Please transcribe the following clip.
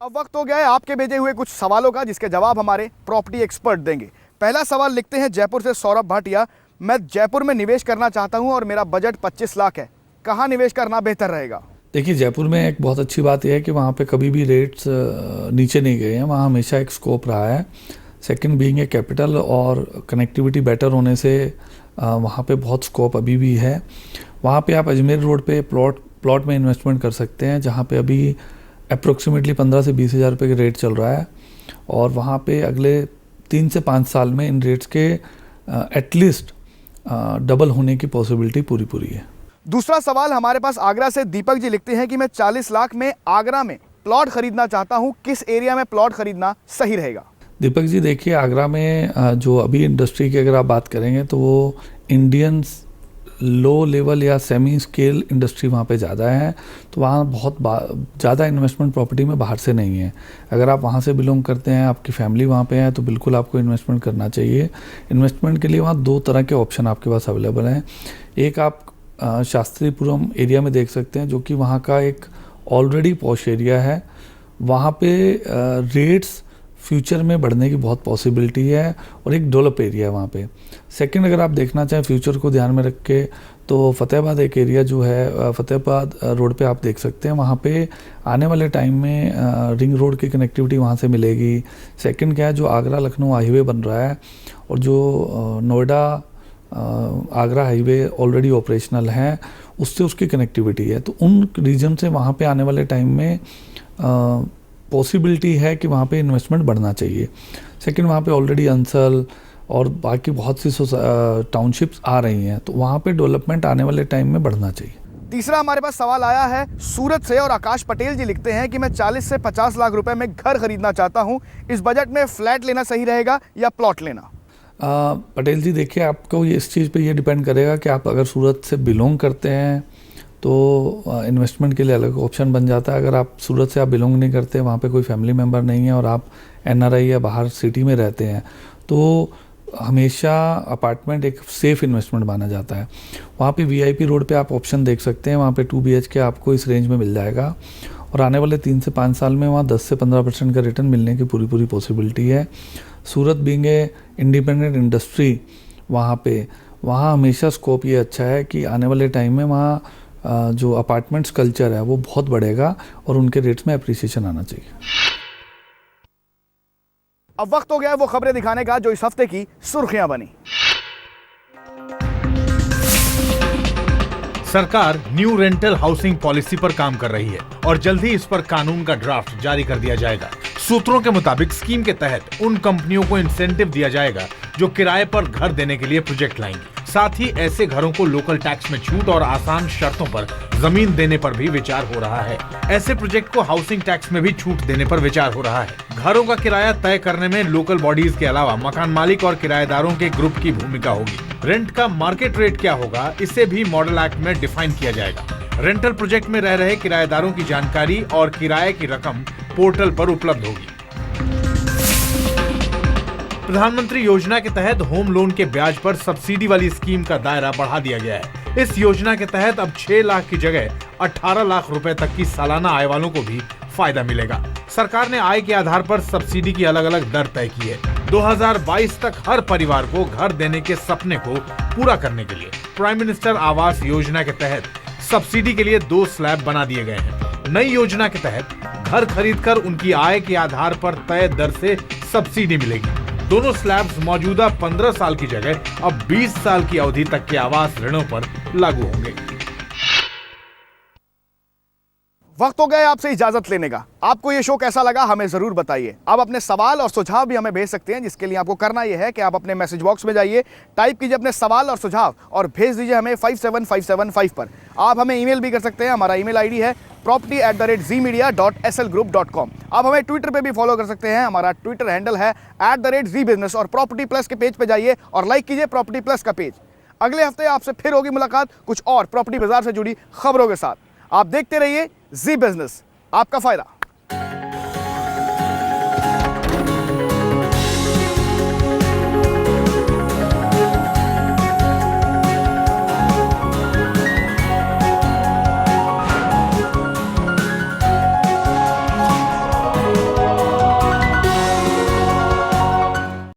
अब वक्त हो गया है आपके भेजे हुए कुछ सवालों का, जिसके जवाब हमारे प्रॉपर्टी एक्सपर्ट देंगे। पहला सवाल लिखते हैं जयपुर से सौरभ भाटिया। मैं जयपुर में निवेश करना चाहता हूं और मेरा बजट 25 लाख है, कहां निवेश करना बेहतर रहेगा? देखिए, जयपुर में एक बहुत अच्छी बात यह है कि वहाँ पे कभी भी रेट्स नीचे नहीं गए हैं, वहाँ हमेशा एक स्कोप रहा है। सेकंड बीइंग ए कैपिटल और कनेक्टिविटी बेटर होने से वहाँ पे बहुत स्कोप अभी भी है। वहाँ पे आप अजमेर रोड पे प्लॉट में इन्वेस्टमेंट कर सकते हैं, जहाँ पे अभी अप्रोक्सीमेटली 15 से 20 हज़ार रुपये का रेट चल रहा है, और वहाँ पे अगले 3 से 5 साल में इन रेट्स के एटलीस्ट डबल होने की पॉसिबिलिटी पूरी है। दूसरा सवाल हमारे पास आगरा से दीपक जी लिखते हैं कि मैं 40 लाख में आगरा में प्लॉट खरीदना चाहता हूं, किस एरिया में प्लॉट खरीदना सही रहेगा? दीपक जी, देखिए, आगरा में जो अभी इंडस्ट्री की अगर आप बात करेंगे तो वो इंडियंस लो लेवल या सेमी स्केल इंडस्ट्री वहाँ पे ज़्यादा है, तो वहाँ बहुत ज़्यादा इन्वेस्टमेंट प्रॉपर्टी में बाहर से नहीं है। अगर आप वहाँ से बिलोंग करते हैं, आपकी फैमिली वहाँ पे है, तो बिल्कुल आपको इन्वेस्टमेंट करना चाहिए। इन्वेस्टमेंट के लिए वहाँ 2 तरह के ऑप्शन आपके पास अवेलेबल हैं। एक आप शास्त्रीपुरम एरिया में देख सकते हैं, जो कि वहाँ का एक ऑलरेडी पॉश एरिया है। वहाँ पे रेट्स फ्यूचर में बढ़ने की बहुत पॉसिबिलिटी है और एक डेवलप एरिया है वहाँ पे। सेकंड, अगर आप देखना चाहें फ्यूचर को ध्यान में रख के, तो फतेहाबाद एक एरिया जो है, फतेहाबाद रोड पे आप देख सकते हैं। वहाँ पे आने वाले टाइम में रिंग रोड की कनेक्टिविटी वहाँ से मिलेगी। सेकंड क्या है, जो आगरा लखनऊ हाईवे बन रहा है और जो Noida Agra highway already operational है, उससे उसकी कनेक्टिविटी है। तो उन रीजन से वहाँ पे आने वाले टाइम में पॉसिबिलिटी है कि वहाँ पे इन्वेस्टमेंट बढ़ना चाहिए। सेकंड, वहाँ पे ऑलरेडी अंसल और बाकी बहुत सी टाउनशिप्स आ रही हैं, तो वहाँ पे डेवलपमेंट आने वाले टाइम में बढ़ना चाहिए। तीसरा हमारे पास सवाल आया है सूरत से, और आकाश पटेल जी लिखते हैं कि मैं 40 से 50 लाख रुपए में घर खरीदना चाहता हूँ, इस बजट में फ्लैट लेना सही रहेगा या प्लॉट लेना? पटेल जी, देखिए, आपको इस चीज़ पे ये डिपेंड करेगा कि आप अगर सूरत से बिलोंग करते हैं तो इन्वेस्टमेंट के लिए अलग ऑप्शन बन जाता है। अगर आप सूरत से बिलोंग नहीं करते, वहाँ पे कोई फैमिली मेम्बर नहीं है और आप NRI या बाहर सिटी में रहते हैं, तो हमेशा अपार्टमेंट एक सेफ़ इन्वेस्टमेंट माना जाता है। वहाँ पे VIP रोड पे आप ऑप्शन देख सकते हैं, वहाँ पे 2 BHK आपको इस रेंज में मिल जाएगा, और आने वाले 3 से 5 साल में वहाँ 10 से 15% का रिटर्न मिलने की पूरी पॉसिबिलिटी है। सूरत बीइंग ए इंडिपेंडेंट इंडस्ट्री, वहाँ हमेशा स्कोप ये अच्छा है कि आने वाले टाइम में वहाँ जो अपार्टमेंट्स कल्चर है वो बहुत बढ़ेगा और उनके रेट्स में अप्रिसिएशन आना चाहिए। अब वक्त हो गया है वो खबरें दिखाने का जो इस हफ्ते की सुर्खियां बनी। सरकार न्यू रेंटल हाउसिंग पॉलिसी पर काम कर रही है और जल्द ही इस पर कानून का ड्राफ्ट जारी कर दिया जाएगा। सूत्रों के मुताबिक स्कीम के तहत उन कंपनियों को इंसेंटिव दिया जाएगा जो किराए पर घर देने के लिए प्रोजेक्ट लाएंगी। साथ ही ऐसे घरों को लोकल टैक्स में छूट और आसान शर्तों पर जमीन देने पर भी विचार हो रहा है। ऐसे प्रोजेक्ट को हाउसिंग टैक्स में भी छूट देने पर विचार हो रहा है। घरों का किराया तय करने में लोकल बॉडीज के अलावा मकान मालिक और किराएदारों के ग्रुप की भूमिका होगी। रेंट का मार्केट रेट क्या होगा, इसे भी मॉडल एक्ट में डिफाइन किया जाएगा। रेंटल प्रोजेक्ट में रह रहे किराएदारों की जानकारी और किराए की रकम पोर्टल पर उपलब्ध होगी। प्रधानमंत्री योजना के तहत होम लोन के ब्याज पर सब्सिडी वाली स्कीम का दायरा बढ़ा दिया गया है। इस योजना के तहत अब 6 लाख की जगह 18 लाख रुपए तक की सालाना आय वालों को भी फायदा मिलेगा। सरकार ने आय के आधार पर सब्सिडी की अलग अलग दर तय की है। 2022 तक हर परिवार को घर देने के सपने को पूरा करने के लिए प्राइम मिनिस्टर आवास योजना के तहत सब्सिडी के लिए 2 स्लैब बना दिए गए हैं। नई योजना के तहत घर खरीदकर उनकी आय के आधार पर तय दर से सब्सिडी मिलेगी। दोनों स्लैब्स मौजूदा 15 साल की जगह अब 20 साल की अवधि तक के आवास ऋणों पर लागू होंगे। वक्त हो गया आपसे इजाजत लेने का। आपको ये शो कैसा लगा हमें जरूर बताइए। आप अपने सवाल और सुझाव भी हमें भेज सकते हैं, जिसके लिए आपको करना यह है कि आप अपने मैसेज बॉक्स में जाइए, टाइप कीजिए अपने सवाल और सुझाव और भेज दीजिए हमें 57575 पर। आप हमें ईमेल भी कर सकते हैं। हमारा ईमेल ID है property@zmedia.slgroup.com। आप हमें ट्विटर पे भी फॉलो कर सकते हैं। हमारा ट्विटर हैंडल है @zbusiness, और प्रॉपर्टी प्लस के पेज पे जाइए और लाइक कीजिए प्रॉपर्टी प्लस का पेज। अगले हफ्ते आपसे फिर होगी मुलाकात कुछ और प्रॉपर्टी बाजार से जुड़ी खबरों के साथ। आप देखते रहिए जी बिजनेस, आपका फायदा।